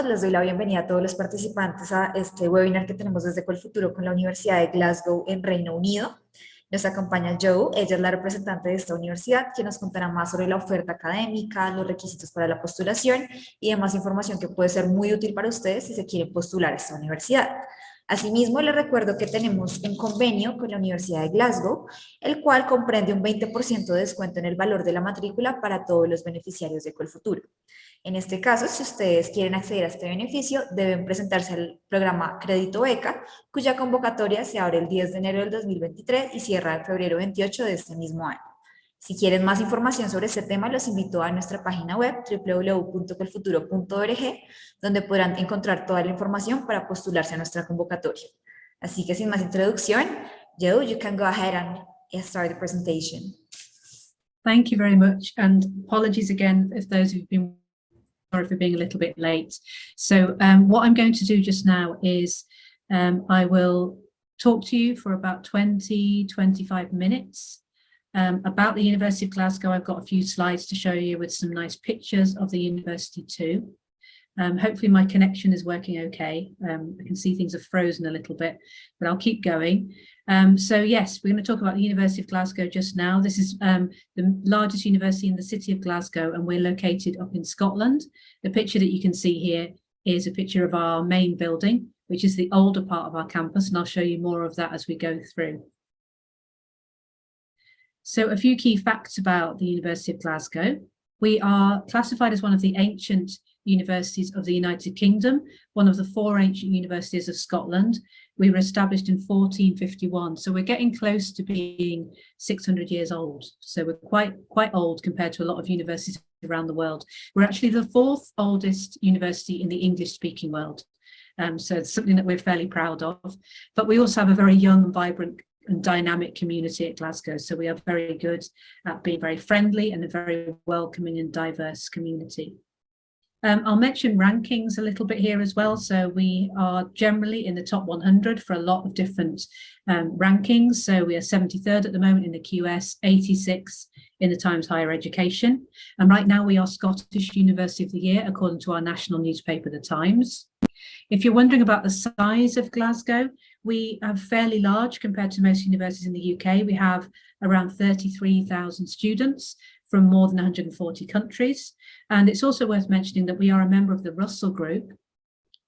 todos, les doy la bienvenida a todos los participantes a este webinar que tenemos desde Colfuturo con la Universidad de Glasgow en Reino Unido. Nos acompaña Joe, ella es la representante de esta universidad, quien nos contará más sobre la oferta académica, los requisitos para la postulación y demás información que puede ser muy útil para ustedes si se quieren postular a esta universidad. Asimismo, les recuerdo que tenemos un convenio con la Universidad de Glasgow, el cual comprende un 20% de descuento en el valor de la matrícula para todos los beneficiarios de Colfuturo. En este caso, si ustedes quieren acceder a este beneficio, deben presentarse al programa Crédito Beca, cuya convocatoria se abre el 10 de enero del 2023 y cierra el febrero 28 de este mismo año. Si quieren más información sobre este tema, los invito a nuestra página web www.colfuturo.org, donde podrán encontrar toda la información para postularse a nuestra convocatoria. Así que sin más introducción, Joe, you can go ahead and start the presentation. Thank you very much, and apologies again if those who've been sorry for being a little bit late. So what I'm going to do just now is I will talk to you for about 20-25 minutes about the University of Glasgow. I've got a few slides to show you with some nice pictures of the university too. Hopefully my connection is working okay. I can see things have frozen a little bit, but I'll keep going. So yes, we're going to talk about the University of Glasgow just now. This is the largest university in the city of Glasgow, and we're located up in Scotland. The picture that you can see here is a picture of our main building, which is the older part of our campus, and I'll show you more of that as we go through. So a few key facts about the University of Glasgow. We are classified as one of the ancient universities of the United Kingdom, one of the 4 ancient universities of Scotland. We were established in 1451, so we're getting close to being 600 years old. So we're quite old compared to a lot of universities around the world. We're actually the 4th oldest university in the English-speaking world. So it's something that we're fairly proud of. But we also have a very young, vibrant and dynamic community at Glasgow. So we are very good at being very friendly and a very welcoming and diverse community. I'll mention rankings a little bit here as well. So we are generally in the top 100 for a lot of different rankings. So we are 73rd at the moment in the QS, 86 in the Times Higher Education. And right now we are Scottish University of the Year, according to our national newspaper, The Times. If you're wondering about the size of Glasgow, we are fairly large compared to most universities in the UK. We have around 33,000 students from more than 140 countries. And it's also worth mentioning that we are a member of the Russell Group.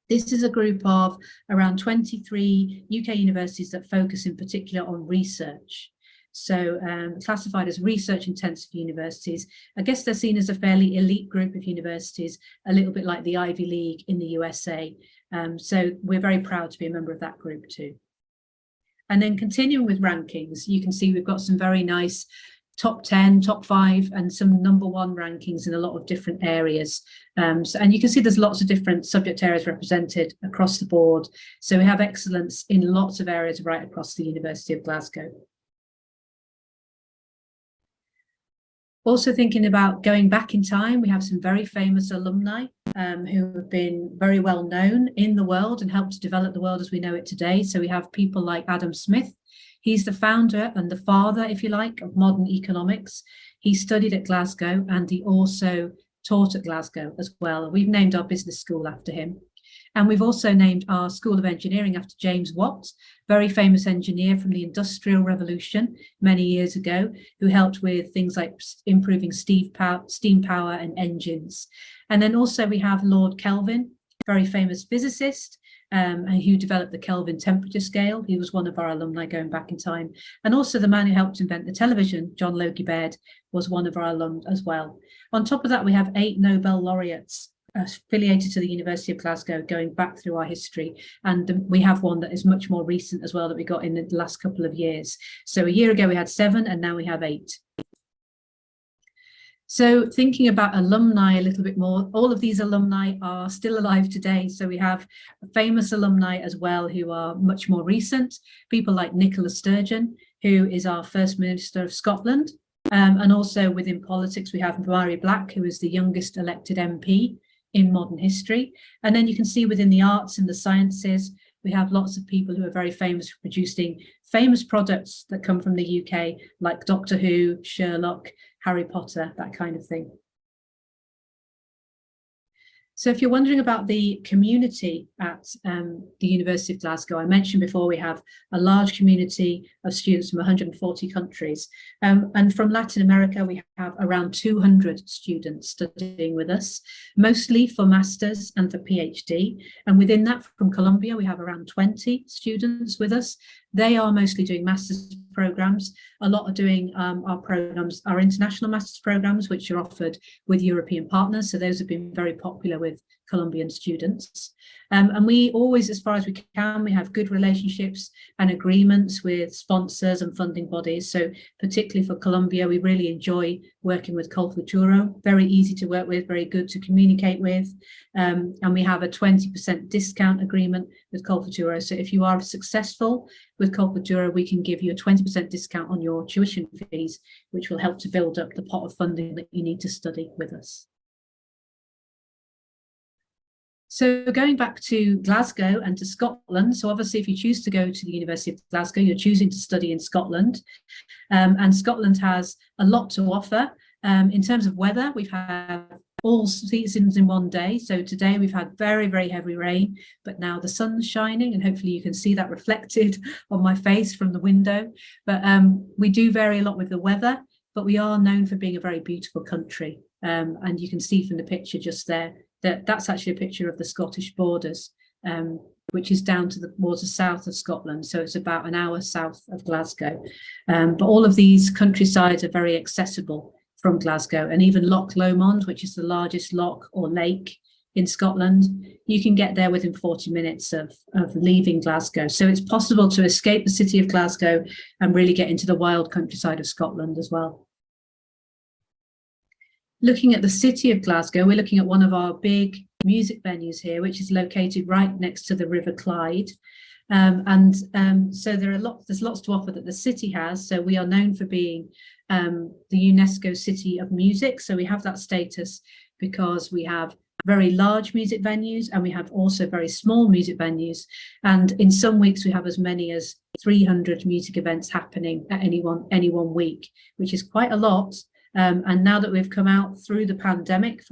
This is a group of around 23 UK universities that focus in particular on research. So classified as research-intensive universities. I guess they're seen as a fairly elite group of universities, a little bit like the Ivy League in the USA. So we're very proud to be a member of that group too. And then continuing with rankings, you can see we've got some very nice top 10, top 5, and some number 1 rankings in a lot of different areas. And you can see there's lots of different subject areas represented across the board. So we have excellence in lots of areas right across the University of Glasgow. Also thinking about going back in time, we have some very famous alumni who have been very well known in the world and helped to develop the world as we know it today. So we have people like Adam Smith. He's the founder and the father, if you like, of modern economics. He studied at Glasgow and he also taught at Glasgow as well. We've named our business school after him. And we've also named our School of Engineering after James Watt, very famous engineer from the Industrial Revolution many years ago, who helped with things like improving steam power and engines. And then also we have Lord Kelvin, very famous physicist, who developed the Kelvin temperature scale. He was one of our alumni going back in time. And also the man who helped invent the television, John Logie Baird, was one of our alums as well. On top of that, we have 8 Nobel laureates affiliated to the University of Glasgow going back through our history, and we have one that is much more recent as well that we got in the last couple of years. So a year ago we had 7 and now we have 8. So thinking about alumni a little bit more, all of these alumni are still alive today. So we have famous alumni as well who are much more recent, people like Nicola Sturgeon, who is our First Minister of Scotland. And also within politics, we have Mhairi Black, who is the youngest elected MP in modern history. And then you can see within the arts and the sciences, we have lots of people who are very famous for producing famous products that come from the UK, like Doctor Who, Sherlock, Harry Potter, that kind of thing. So if you're wondering about the community at the University of Glasgow, I mentioned before we have a large community of students from 140 countries. And from Latin America, we have around 200 students studying with us, mostly for masters and for PhD. And within that, from Colombia, we have around 20 students with us. They are mostly doing master's programs. A lot are doing our programs, our international master's programs, which are offered with European partners. So those have been very popular with Colombian students. And we always, as far as we can, we have good relationships and agreements with sponsors and funding bodies. So particularly for Colombia, we really enjoy working with Colfuturo, very easy to work with, very good to communicate with. And we have a 20% discount agreement with Colfuturo. So if you are successful with Colfuturo, we can give you a 20% discount on your tuition fees, which will help to build up the pot of funding that you need to study with us. So going back to Glasgow and to Scotland, so obviously if you choose to go to the University of Glasgow, you're choosing to study in Scotland. And Scotland has a lot to offer. In terms of weather, we've had all seasons in one day. So today we've had very, very heavy rain, but now the sun's shining and hopefully you can see that reflected on my face from the window. But we do vary a lot with the weather, but we are known for being a very beautiful country. And you can see from the picture just there, that's actually a picture of the Scottish borders, which is down towards the south of Scotland. So it's about an hour south of Glasgow. But all of these countrysides are very accessible from Glasgow, and even Loch Lomond, which is the largest loch or lake in Scotland, you can get there within 40 minutes of leaving Glasgow. So it's possible to escape the city of Glasgow and really get into the wild countryside of Scotland as well. Looking at the city of Glasgow, we're looking at one of our big music venues here, which is located right next to the River Clyde. So there's lots to offer that the city has. So we are known for being the UNESCO City of Music. So we have that status because we have very large music venues and we have also very small music venues. And in some weeks we have as many as 300 music events happening at any one week, which is quite a lot. And now that we've come out through the pandemic,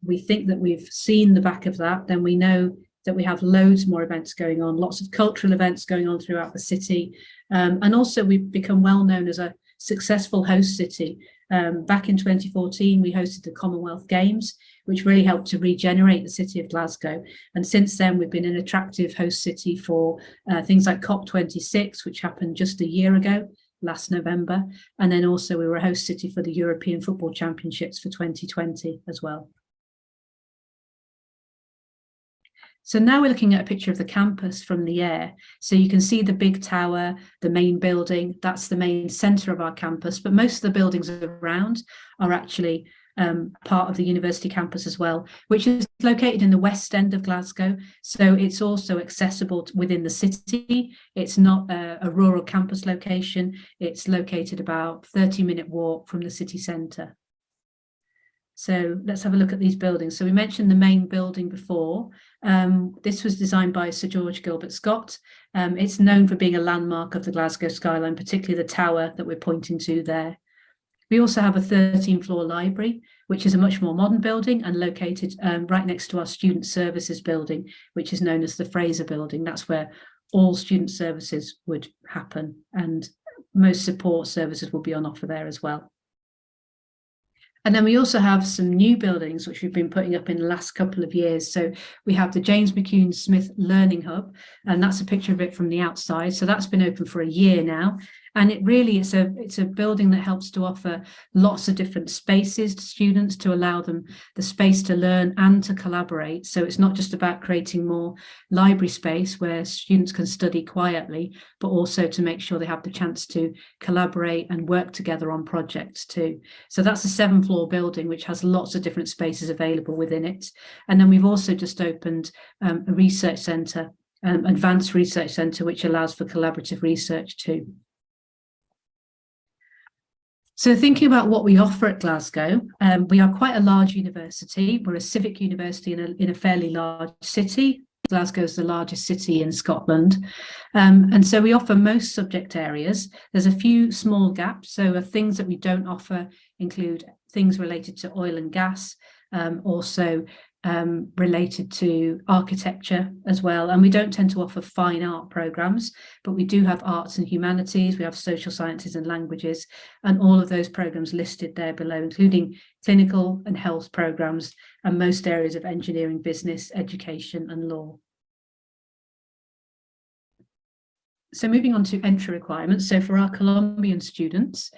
we think that we've seen the back of that, then we know that we have loads more events going on, lots of cultural events going on throughout the city. And also we've become well known as a successful host city. Back in 2014, we hosted the Commonwealth Games, which really helped to regenerate the city of Glasgow. And since then, we've been an attractive host city for things like COP26, which happened just a year ago, last November. And then also we were a host city for the European Football Championships for 2020 as well. So now we're looking at a picture of the campus from the air. So you can see the big tower, the main building, that's the main centre of our campus, but most of the buildings around are actually part of the university campus as well, which is located in the west end of Glasgow. So it's also accessible within the city. It's not a rural campus location. It's located about 30-minute walk from the city centre. So let's have a look at these buildings. So we mentioned the main building before. This was designed by Sir George Gilbert Scott. It's known for being a landmark of the Glasgow skyline, particularly the tower that we're pointing to there. We also have a 13th-floor library, which is a much more modern building and located right next to our student services building, which is known as the Fraser Building. That's where all student services would happen, and most support services will be on offer there as well. And then we also have some new buildings which we've been putting up in the last couple of years. So we have the James McCune Smith Learning Hub, and that's a picture of it from the outside. So that's been open for a year now. And it really is it's a building that helps to offer lots of different spaces to students to allow them the space to learn and to collaborate. So it's not just about creating more library space where students can study quietly, but also to make sure they have the chance to collaborate and work together on projects too. So that's a 7th-floor building, which has lots of different spaces available within it. And then we've also just opened a research centre, advanced research centre, which allows for collaborative research too. So thinking about what we offer at Glasgow, we are quite a large university. We're a civic university in a fairly large city. Glasgow is the largest city in Scotland. And so we offer most subject areas. There's a few small gaps. So things that we don't offer include things related to oil and gas, also related to architecture as well. And we don't tend to offer fine art programs, but we do have arts and humanities, we have social sciences and languages, and all of those programs listed there below, including clinical and health programs and most areas of engineering, business, education and law. So moving on to entry requirements. So for our Colombian students,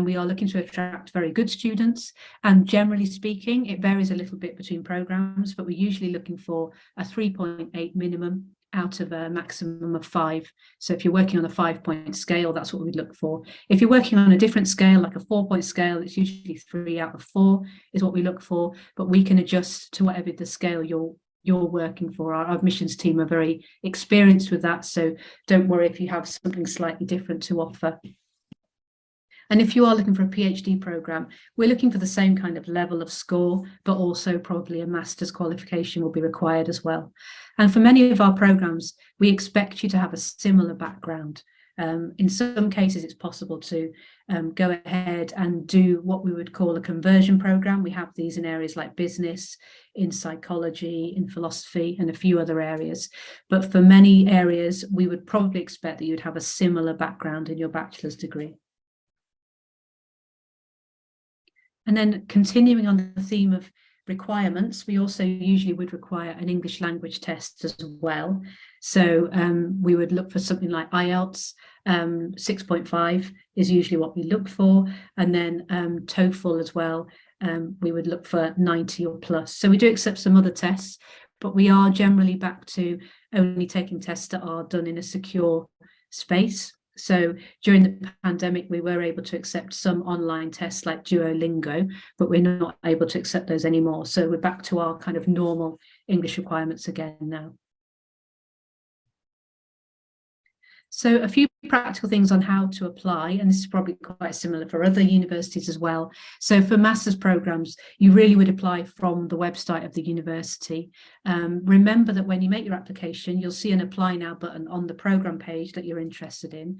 we are looking to attract very good students. And generally speaking, it varies a little bit between programs, but we're usually looking for a 3.8 minimum out of a maximum of 5. So if you're working on a 5-point scale, that's what we'd look for. If you're working on a different scale, like a 4-point scale, it's usually 3 out of 4 is what we look for, but we can adjust to whatever the scale you're working for. Our admissions team are very experienced with that, so don't worry if you have something slightly different to offer. And if you are looking for a PhD program, we're looking for the same kind of level of score, but also probably a master's qualification will be required as well. And for many of our programs, we expect you to have a similar background. In some cases, it's possible to go ahead and do what we would call a conversion program. We have these in areas like business, in psychology, in philosophy, and a few other areas. But for many areas, we would probably expect that you'd have a similar background in your bachelor's degree. And then continuing on the theme of requirements, we also usually would require an English language test as well. So we would look for something like IELTS, 6.5 is usually what we look for, and then TOEFL as well. We would look for 90 or plus. So we do accept some other tests, but we are generally back to only taking tests that are done in a secure space. So during the pandemic, we were able to accept some online tests like Duolingo, but we're not able to accept those anymore. So we're back to our kind of normal English requirements again now. So a few practical things on how to apply, and this is probably quite similar for other universities as well. So for master's programs, you really would apply from the website of the university. Remember that when you make your application, you'll see an apply now button on the program page that you're interested in.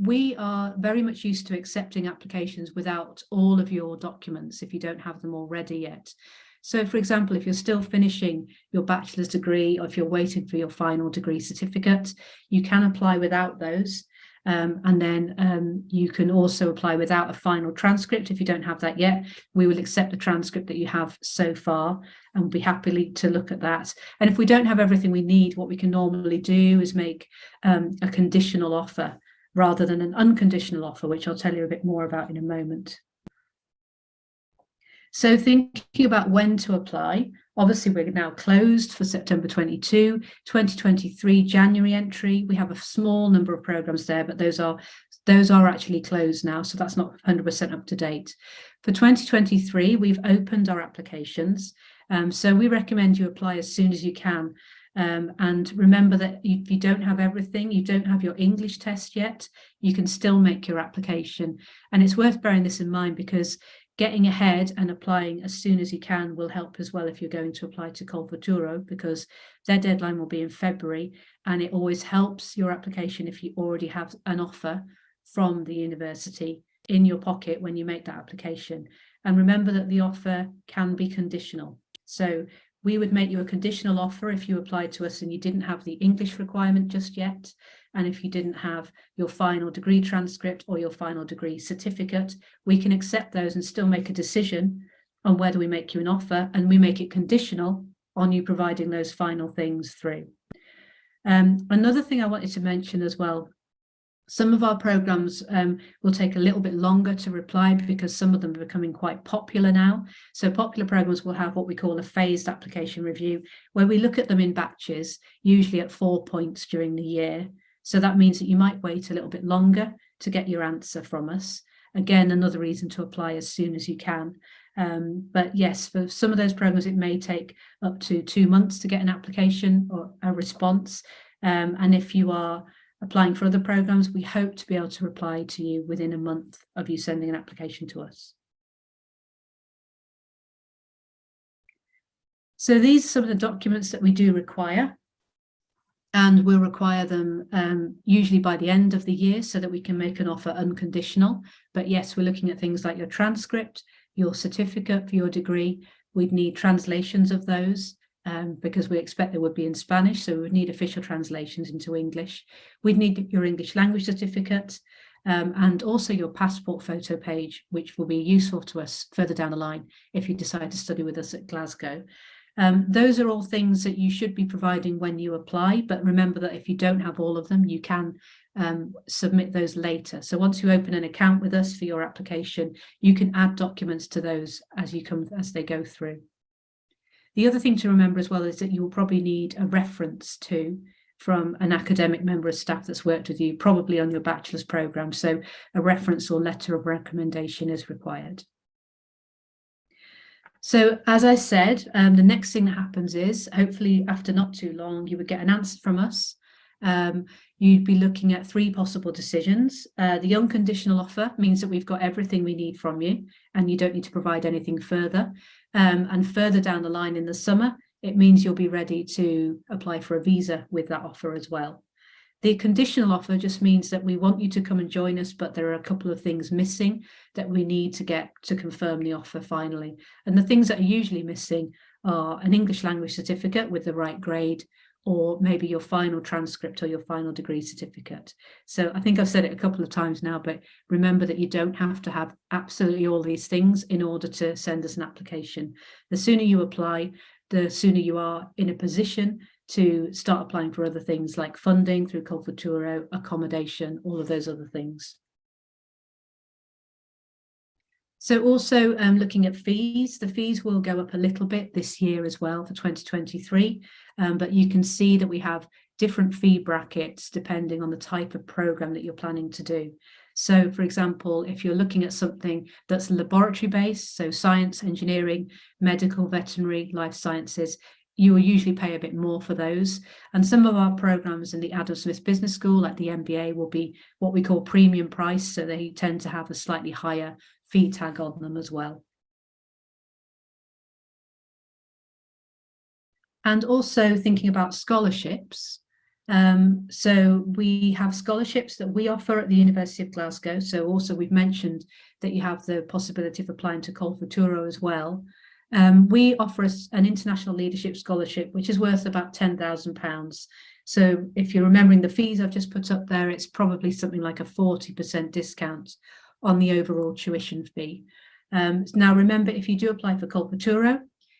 We are very much used to accepting applications without all of your documents if you don't have them all ready yet. So, for example, if you're still finishing your bachelor's degree or if you're waiting for your final degree certificate, you can apply without those. And then you can also apply without a final transcript. If you don't have that yet, we will accept the transcript that you have so far and we'll be happy to look at that. And if we don't have everything we need, what we can normally do is make a conditional offer rather than an unconditional offer, which I'll tell you a bit more about in a moment. So thinking about when to apply, obviously we're now closed for September 22, 2023 January entry. We have a small number of programs there, but those are actually closed now, so that's not 100% up to date. For 2023, we've opened our applications, so we recommend you apply as soon as you can. And remember that if you don't have everything, you don't have your English test yet, you can still make your application. And it's worth bearing this in mind because getting ahead and applying as soon as you can will help as well if you're going to apply to Colfuturo, because their deadline will be in February, and it always helps your application if you already have an offer from the university in your pocket when you make that application. And remember that the offer can be conditional. So we would make you a conditional offer if you applied to us and you didn't have the English requirement just yet, and if you didn't have your final degree transcript or your final degree certificate. We can accept those and still make a decision on whether we make you an offer, and we make it conditional on you providing those final things through. Another thing I wanted to mention as well, some of our programs will take a little bit longer to reply because some of them are becoming quite popular now. So popular programs will have what we call a phased application review, where we look at them in batches, usually at 4 points during the year. So that means that you might wait a little bit longer to get your answer from us. Again, another reason to apply as soon as you can. But yes, for some of those programs, it may take up to 2 months to get an application or a response. And if you are applying for other programs, we hope to be able to reply to you within a month of you sending an application to us. So these are some of the documents that we do require, and we'll require them usually by the end of the year so that we can make an offer unconditional. But yes, we're looking at things like your transcript, your certificate for your degree. We'd need translations of those because we expect they would be in Spanish, so we would need official translations into English. We'd need your English language certificate and also your passport photo page, which will be useful to us further down the line if you decide to study with us at Glasgow. Those are all things that you should be providing when you apply, but remember that if you don't have all of them, you can submit those later. So once you open an account with us for your application, you can add documents to those as they go through. The other thing to remember as well is that you will probably need a reference from an academic member of staff that's worked with you, probably on your bachelor's programme. So a reference or letter of recommendation is required. So as I said, the next thing that happens is, hopefully after not too long, you would get an answer from us. You'd be looking at 3 possible decisions. The unconditional offer means that we've got everything we need from you and you don't need to provide anything further. And further down the line in the summer, it means you'll be ready to apply for a visa with that offer as well. The conditional offer just means that we want you to come and join us, but there are a couple of things missing that we need to get to confirm the offer finally. And the things that are usually missing are an English language certificate with the right grade, or maybe your final transcript or your final degree certificate. So I think I've said it a couple of times now, but remember that you don't have to have absolutely all these things in order to send us an application. The sooner you apply, the sooner you are in a position to start applying for other things like funding through Col Futuro, accommodation, all of those other things. So also looking at fees, the fees will go up a little bit this year as well for 2023, but you can see that we have different fee brackets depending on the type of program that you're planning to do. So for example, if you're looking at something that's laboratory based, so science, engineering, medical, veterinary, life sciences, you will usually pay a bit more for those. And some of our programs in the Adam Smith Business School, like the MBA, will be what we call premium price. So they tend to have a slightly higher fee tag on them as well. And also thinking about scholarships. So we have scholarships that we offer at the University of Glasgow. So also we've mentioned that you have the possibility of applying to Col Futuro as well. We offer an international leadership scholarship, which is worth about £10,000. So if you're remembering the fees I've just put up there, it's probably something like a 40% discount on the overall tuition fee. Now, remember, if you do apply for Col Futuro,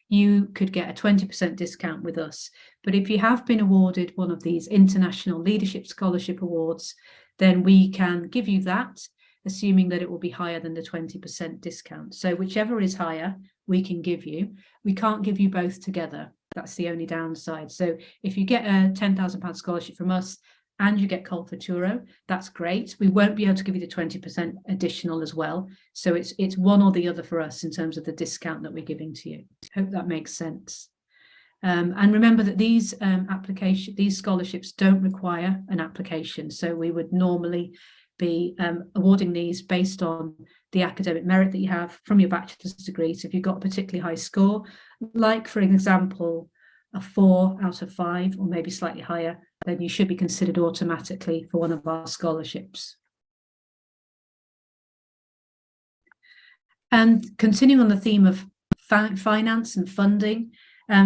you could get a 20% discount with us. But if you have been awarded one of these international leadership scholarship awards, then we can give you that, assuming that it will be higher than the 20% discount. So whichever is higher, we can give you. We can't give you both together. That's the only downside. So if you get a £10,000 scholarship from us and you get Col Futuro, that's great. We won't be able to give you the 20% additional as well. So it's one or the other for us in terms of the discount that we're giving to you. Hope that makes sense. And remember that these scholarships don't require an application. So we would normally be awarding these based on the academic merit that you have from your bachelor's degree. So if you've got a particularly high score, like for example, a 4 out of 5 or maybe slightly higher, then you should be considered automatically for one of our scholarships. And continuing on the theme of finance and funding,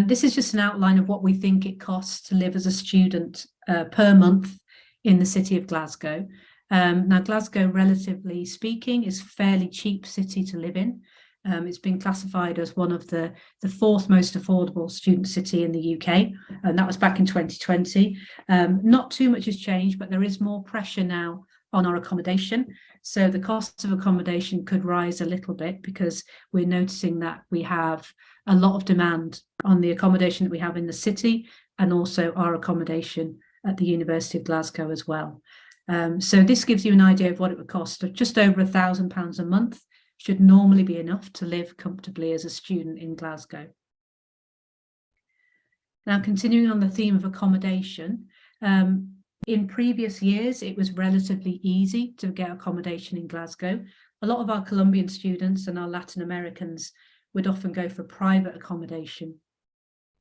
this is just an outline of what we think it costs to live as a student per month in the city of Glasgow. Now, Glasgow, relatively speaking, is a fairly cheap city to live in. It's been classified as one of the 4th most affordable student city in the UK, and that was back in 2020. Not too much has changed, but there is more pressure now on our accommodation. So the cost of accommodation could rise a little bit because we're noticing that we have a lot of demand on the accommodation that we have in the city and also our accommodation at the University of Glasgow as well. So this gives you an idea of what it would cost. Just over £1,000 a month should normally be enough to live comfortably as a student in Glasgow. Now, continuing on the theme of accommodation, in previous years, it was relatively easy to get accommodation in Glasgow. A lot of our Colombian students and our Latin Americans would often go for private accommodation.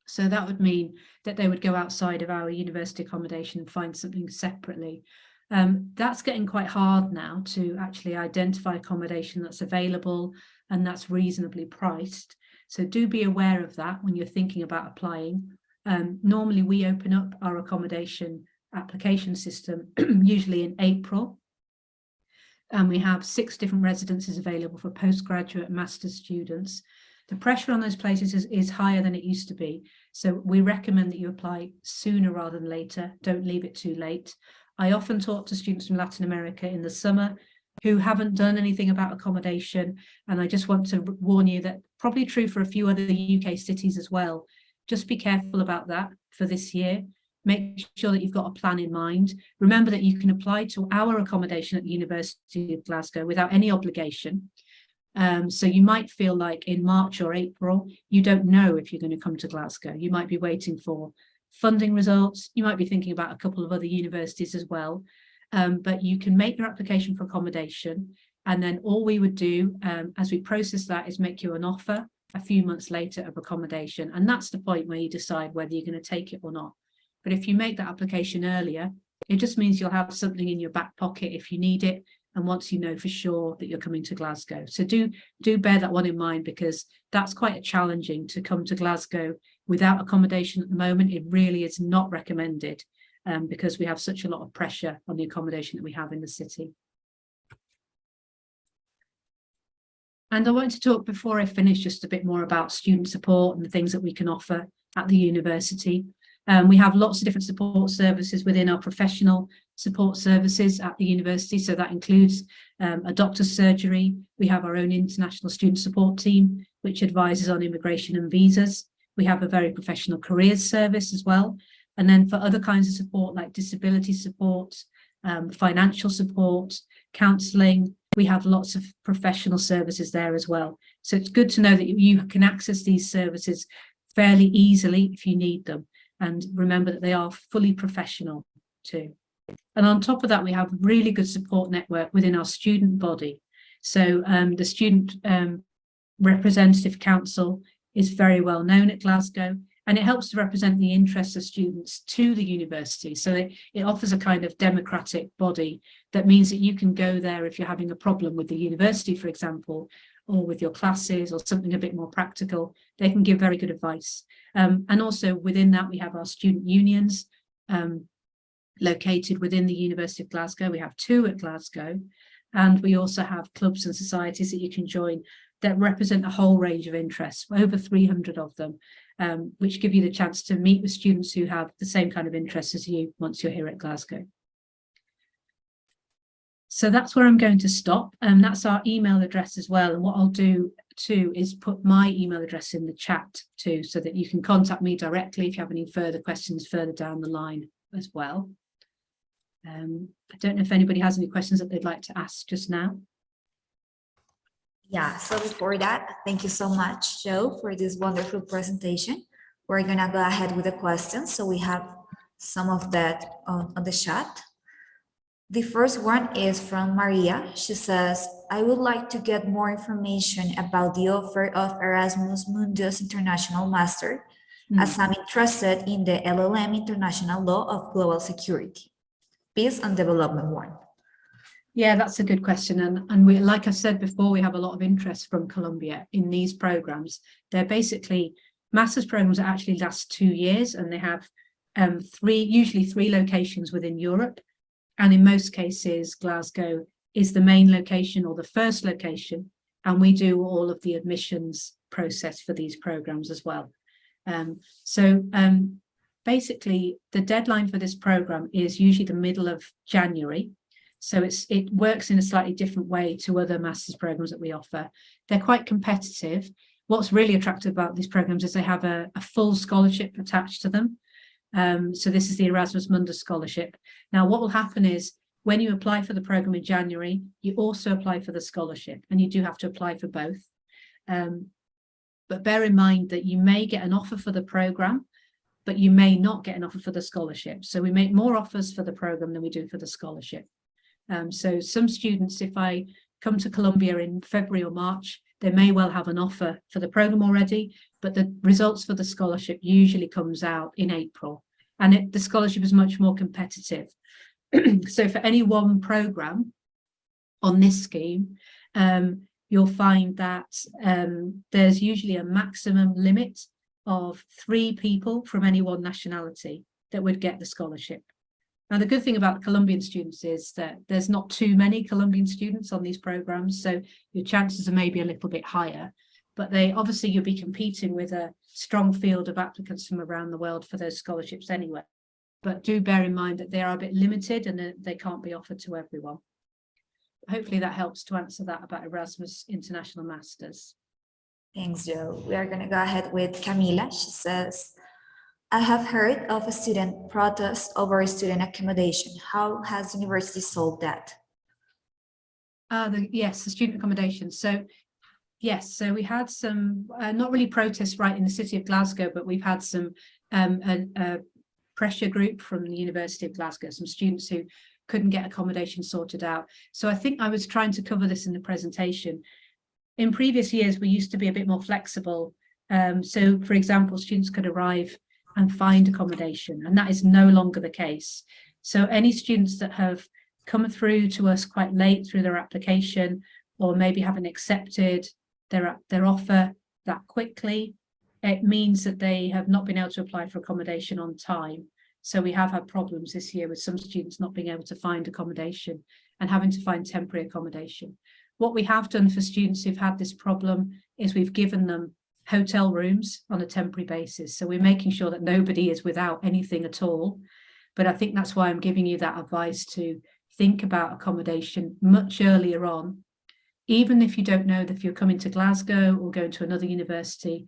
So that would mean that they would go outside of our university accommodation and find something separately. That's getting quite hard now to actually identify accommodation that's available and that's reasonably priced. So do be aware of that when you're thinking about applying. Normally we open up our accommodation application system usually in April. And we have 6 different residences available for postgraduate master's students. The pressure on those places is higher than it used to be. So we recommend that you apply sooner rather than later. Don't leave it too late. I often talk to students from Latin America in the summer who haven't done anything about accommodation. And I just want to warn you that probably true for a few other UK cities as well. Just be careful about that for this year. Make sure that you've got a plan in mind. Remember that you can apply to our accommodation at the University of Glasgow without any obligation. So you might feel like in March or April, you don't know if you're going to come to Glasgow. You might be waiting for funding results. You might be thinking about a couple of other universities as well. But you can make your application for accommodation. And then all we would do as we process that is make you an offer a few months later of accommodation. And that's the point where you decide whether you're going to take it or not. But if you make that application earlier, it just means you'll have something in your back pocket if you need it. And once you know for sure that you're coming to Glasgow. So do bear that one in mind, because that's quite challenging to come to Glasgow without accommodation at the moment. It really is not recommended because we have such a lot of pressure on the accommodation that we have in the city. And I wanted to talk before I finish just a bit more about student support and the things that we can offer at the university. We have lots of different support services within our professional support services at the university. So that includes a doctor's surgery. We have our own international student support team, which advises on immigration and visas. We have a very professional careers service as well. And then for other kinds of support like disability support, financial support, counselling, we have lots of professional services there as well. So it's good to know that you can access these services fairly easily if you need them. And remember that they are fully professional too. And on top of that, we have a really good support network within our student body. So the Student Representative Council is very well known at Glasgow, and it helps to represent the interests of students to the university. So it offers a kind of democratic body that means that you can go there if you're having a problem with the university, for example, or with your classes or something a bit more practical. They can give very good advice. And also within that, we have our student unions located within the University of Glasgow. We have 2 at Glasgow, and we also have clubs and societies that you can join that represent a whole range of interests, over 300 of them, which give you the chance to meet with students who have the same kind of interests as you once you're here at Glasgow. So that's where I'm going to stop. That's our email address as well. And what I'll do too is put my email address in the chat too, so that you can contact me directly if you have any further questions further down the line as well. I don't know if anybody has any questions that they'd like to ask just now. Yeah, so before that, thank you so much, Joe, for this wonderful presentation. We're gonna go ahead with the questions. So we have some of that on the chat. The first one is from Maria. She says, I would like to get more information about the offer of Erasmus Mundus International Master, as I'm interested in the LLM International Law of Global Security. Peace and Development one. Yeah, that's a good question. And we, like I said before, we have a lot of interest from Colombia in these programs. They're basically master's programs that actually last 2 years, and they have usually three locations within Europe. And in most cases, Glasgow is the main location or the first location, and we do all of the admissions process for these programs as well. Basically, the deadline for this program is usually the middle of January. So it works in a slightly different way to other master's programs that we offer. They're quite competitive. What's really attractive about these programs is they have a full scholarship attached to them. So this is the Erasmus Mundus scholarship. Now, what will happen is when you apply for the program in January, you also apply for the scholarship, and you do have to apply for both. But bear in mind that you may get an offer for the program, but you may not get an offer for the scholarship. So we make more offers for the program than we do for the scholarship. So some students, if I come to Colombia in February or March, they may well have an offer for the program already, but the results for the scholarship usually comes out in April. And the scholarship is much more competitive. So for any one program on this scheme, you'll find that there's usually a maximum limit of 3 people from any one nationality that would get the scholarship. Now, the good thing about Colombian students is that there's not too many Colombian students on these programs, so your chances are maybe a little bit higher. But obviously you'll be competing with a strong field of applicants from around the world for those scholarships anyway. But do bear in mind that they are a bit limited and they can't be offered to everyone. Hopefully that helps to answer that about Erasmus International Masters. Thanks, Joe. We are going to go ahead with Camila. She says, I have heard of a student protest over student accommodation. How has the university solved that? Yes, the student accommodation. So yes, so we had some, not really protests right in the city of Glasgow, but we've had some pressure group from the University of Glasgow, some students who couldn't get accommodation sorted out. So I think I was trying to cover this in the presentation. In previous years, we used to be a bit more flexible. So for example, students could arrive and find accommodation, and that is no longer the case. So any students that have come through to us quite late through their application, or maybe haven't accepted their offer that quickly, it means that they have not been able to apply for accommodation on time. So we have had problems this year with some students not being able to find accommodation and having to find temporary accommodation. What we have done for students who've had this problem is we've given them hotel rooms on a temporary basis. So we're making sure that nobody is without anything at all. But I think that's why I'm giving you that advice to think about accommodation much earlier on. Even if you don't know that if you're coming to Glasgow or going to another university,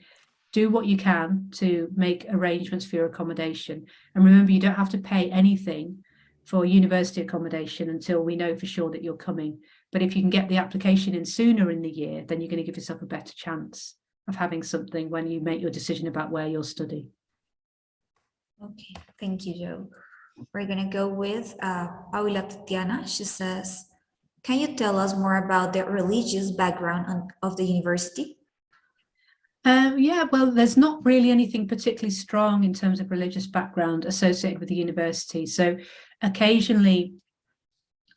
do what you can to make arrangements for your accommodation. And remember, you don't have to pay anything for university accommodation until we know for sure that you're coming. But if you can get the application in sooner in the year, then you're going to give yourself a better chance of having something when you make your decision about where you'll study. Okay, thank you, Joe. We're going to go with Paula Tatiana. She says, can you tell us more about the religious background of the university? Yeah, well, there's not really anything particularly strong in terms of religious background associated with the university. So occasionally,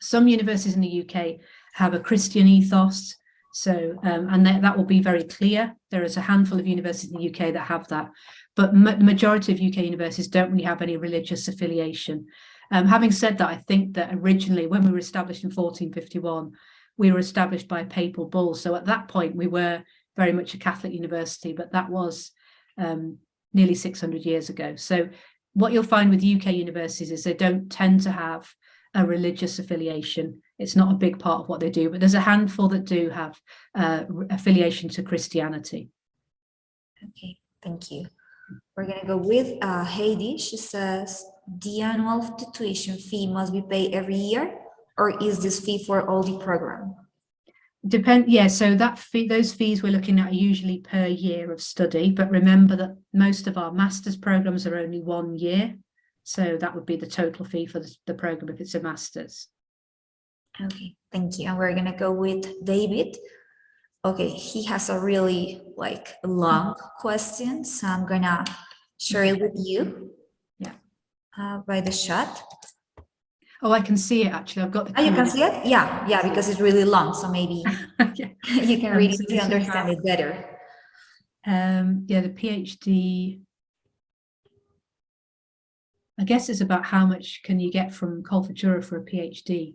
some universities in the UK have a Christian ethos. So, and that will be very clear. There is a handful of universities in the UK that have that, but the majority of UK universities don't really have any religious affiliation. Having said that, I think that originally, when we were established in 1451, we were established by a papal bull. So at that point, we were very much a Catholic university, but that was nearly 600 years ago. So what you'll find with UK universities is they don't tend to have a religious affiliation. It's not a big part of what they do, but there's a handful that do have affiliation to Christianity. Okay, thank you. We're going to go with Heidi. She says, the annual tuition fee must be paid every year, or is this fee for all the program? Yeah, so that fee, those fees we're looking at are usually per year of study, but remember that most of our master's programs are only 1 year. So that would be the total fee for the program if it's a master's. Okay, thank you. And we're going to go with David. Okay, he has a really long question, so I'm going to share it with you. Yeah. By the chat. Oh, I can see it actually. I've got the. Oh, you can see it? Yeah, because it's really long, so maybe yeah. You can read it to understand it better. Yeah, the PhD. I guess it's about how much can you get from Culfutura for a PhD.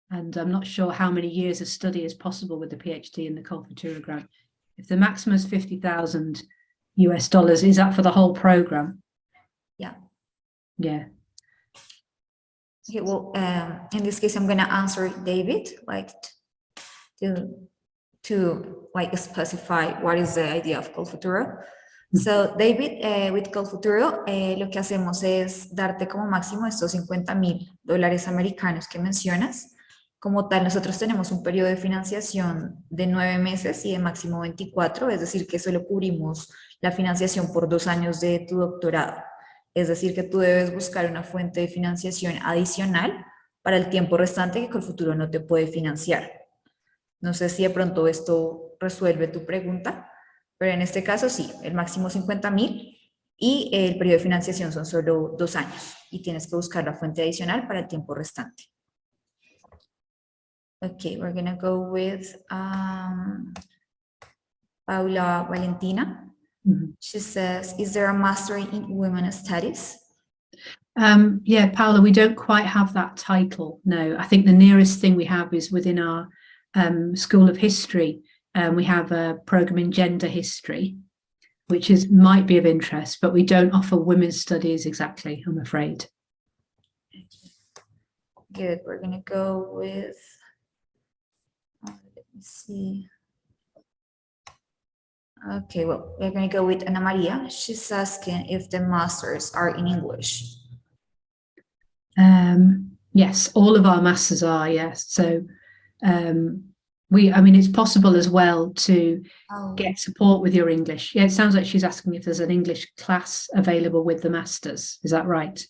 And I'm not sure how many years of study is possible with the PhD in the Culfutura grant. If the maximum is $50,000 US, is that for the whole program? Yeah. Yeah. Okay, well, in this case, I'm going to answer David, to specify what is the idea of Culfutura. So, David, with Culfutura, lo que hacemos es darte como máximo estos $50,000 americanos que mencionas. Como tal, nosotros tenemos un periodo de financiación de 9 meses y de máximo 24, es decir, que solo cubrimos la financiación por 2 años de tu doctorado. Es decir, que tú debes buscar una fuente de financiación adicional para el tiempo restante que Colfuturo no te puede financiar. No sé si de pronto esto resuelve tu pregunta, pero en este caso sí, el máximo 50,000 y el periodo de financiación son solo 2 años y tienes que buscar la fuente adicional para el tiempo restante. Okay, we're gonna go with Paula Valentina. She says, is there a master in women's studies? Yeah, Paula, we don't quite have that title. No, I think the nearest thing we have is within our School of History. We have a program in gender history, which might be of interest, but we don't offer women's studies exactly, I'm afraid. Good, we're gonna go with, let me see. Okay, well, we're gonna go with Ana Maria. She's asking if the masters are in English. Yes, all of our masters are, yes. So I mean, it's possible as well to get support with your English. Yeah, it sounds like she's asking if there's an English class available with the masters. Is that right?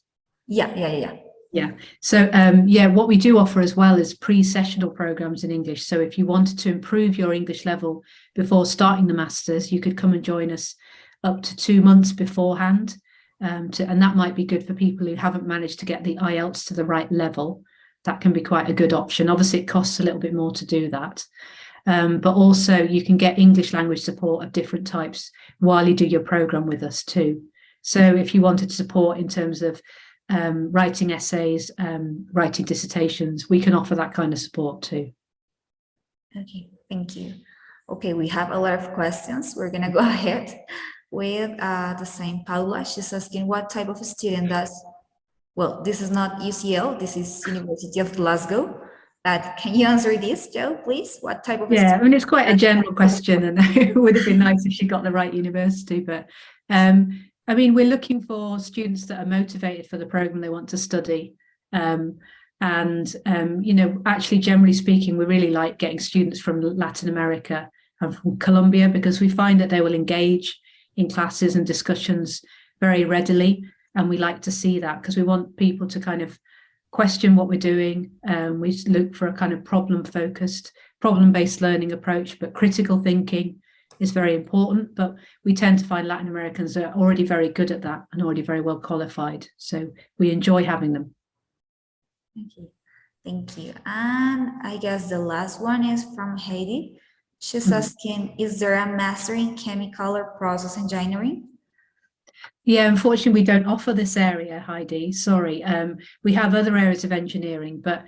Yeah. So yeah, what we do offer as well is pre-sessional programs in English. So if you wanted to improve your English level before starting the masters, you could come and join us up to 2 months beforehand. And that might be good for people who haven't managed to get the IELTS to the right level. That can be quite a good option. Obviously, it costs a little bit more to do that. But also you can get English language support of different types while you do your program with us too. So if you wanted support in terms of writing essays, writing dissertations, we can offer that kind of support too. Okay, thank you. Okay, we have a lot of questions. We're gonna go ahead with the same Paula. She's asking what type of student does, well, this is not UCL, this is University of Glasgow. But can you answer this, Joe, please? What type of I mean, it's quite a general question, and it would have been nice if she got the right university, but I mean, we're looking for students that are motivated for the program they want to study. You know, actually, generally speaking, we really like getting students from Latin America and from Colombia, because we find that they will engage in classes and discussions very readily. And we like to see that because we want people to kind of question what we're doing. We look for a kind of problem-focused, problem-based learning approach, but critical thinking is very important. But we tend to find Latin Americans are already very good at that and already very well qualified. So we enjoy having them. Okay, thank you. And I guess the last one is from Heidi. She's asking, is there a master in chemical or process engineering? Yeah, unfortunately, we don't offer this area, Heidi. Sorry. We have other areas of engineering, but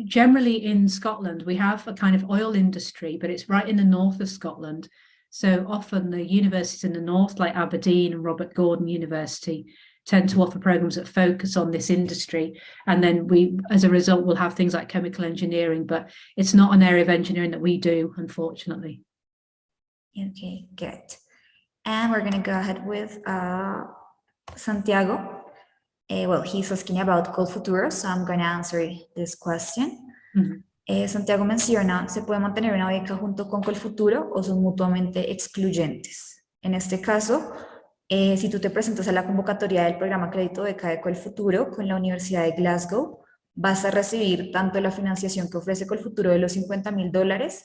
generally in Scotland, we have a kind of oil industry, but it's right in the north of Scotland. So often the universities in the north, like Aberdeen and Robert Gordon University, tend to offer programs that focus on this industry. And then we, as a result, will have things like chemical engineering, but it's not an area of engineering that we do, unfortunately. Okay, good. And we're going to go ahead with Santiago. Well, he's asking about Colfuturo, so I'm going to answer this question. Santiago menciona, ¿se puede mantener una beca junto con Colfuturo o son mutuamente excluyentes? En este caso, si tú te presentas a la convocatoria del programa Crédito Beca de Colfuturo con la Universidad de Glasgow, vas a recibir tanto la financiación que ofrece Colfuturo de los $50,000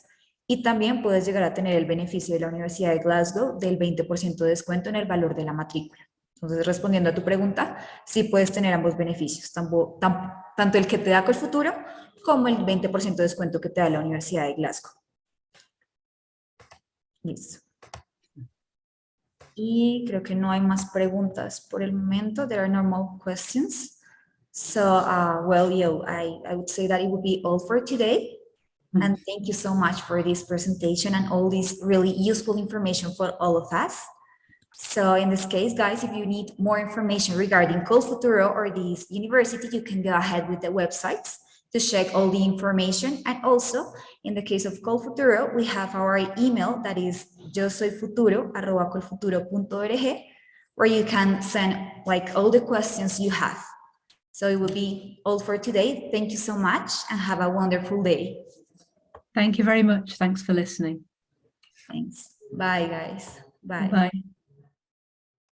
y también puedes llegar a tener el beneficio de la Universidad de Glasgow del 20% de descuento en el valor de la matrícula. Entonces, respondiendo a tu pregunta, sí puedes tener ambos beneficios, tanto el que te da Colfuturo como el 20% de descuento que te da la Universidad de Glasgow. Listo. Y creo que no hay más preguntas por el momento. There are no more questions. So, well, I would say that it would be all for today. And thank you so much for this presentation and all this really useful information for all of us. So in this case, guys, if you need more information regarding Colfuturo or this university, you can go ahead with the websites to check all the information. And also, in the case of Colfuturo, we have our email that is yosoyfuturo@colfuturo.org, where you can send like all the questions you have. So it will be all for today. Thank you so much and have a wonderful day. Thank you very much. Thanks for listening. Thanks. Bye, guys. Bye. Bye.